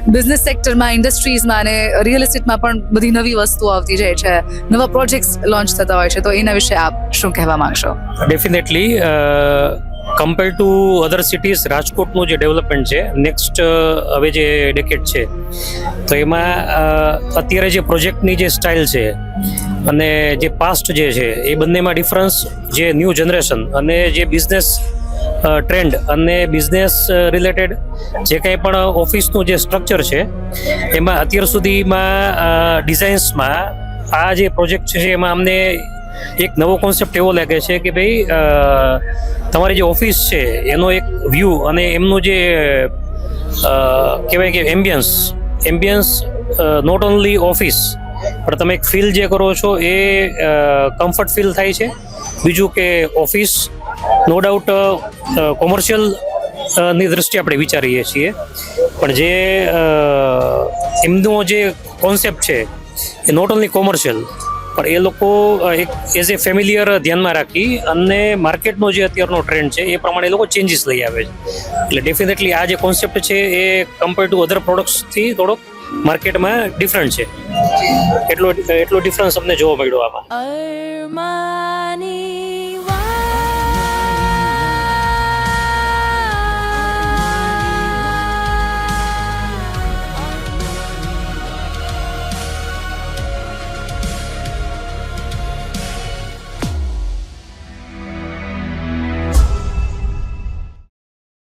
Business સેક્ટરમાં, ઇન્ડસ્ટ્રીઝમાં અને real એસ્ટેટમાં પણ બધી નવી વસ્તુઓ આવતી જાય છે, નવા પ્રોજેક્ટ્સ લોન્ચ થતા હોય છે, તો એના વિશે આપ શું કહેવા માંગશો? Definitely compare to other cities, રાજકોટનું જે ડેવલપમેન્ટ છે નેક્સ્ટ હવે જે ડેકેડ છે, તો એમાં અત્યારે જે પ્રોજેક્ટની જે સ્ટાઇલ છે અને જે પાસ્ટ જે છે એ બંનેમાં ડિફરન્સ, જે ન્યૂ જનરેશન અને જે બિઝનેસ ટ્રેન્ડ અને બિઝનેસ રિલેટેડ જે કંઈ પણ ઓફિસનું જે સ્ટ્રક્ચર છે એમાં અત્યાર સુધીમાં ડિઝાઇન્સમાં આ જે પ્રોજેક્ટ છે એમાં અમને એક નવો કોન્સેપ્ટ એવો લાગે છે કે ભાઈ તમારી જે ઓફિસ છે એનો એક વ્યૂ અને એમનું જે કહેવાય કે એમ્બિયન્સ નોટ ઓનલી ઓફિસ પણ તમે એક ફીલ જે કરો છો એ કમ્ફર્ટ ફીલ થાય છે. બીજું કે ઓફિસ નો ડાઉટ કોમર્શિયલ ની દ્રષ્ટિએ આપણે વિચારીએ છીએ, પણ જે એમનો જે કોન્સેપ્ટ છે એ નોટ ઓનલી કોમર્શિયલ પણ એ લોકો એક એઝ એ ફેમિલિયર ધ્યાનમાં રાખી અને માર્કેટનો જે અત્યારનો ટ્રેન્ડ છે એ પ્રમાણે એ લોકો ચેન્જીસ લઈ આવે છે. એટલે ડેફિનેટલી આ જે કોન્સેપ્ટ છે એ કમ્પેર ટુ અધર પ્રોડક્ટ્સથી થોડોક માર્કેટમાં ડિફરન્ટ છે. એટલો ડિફરન્સ અમને જોવા મળ્યો આમાં.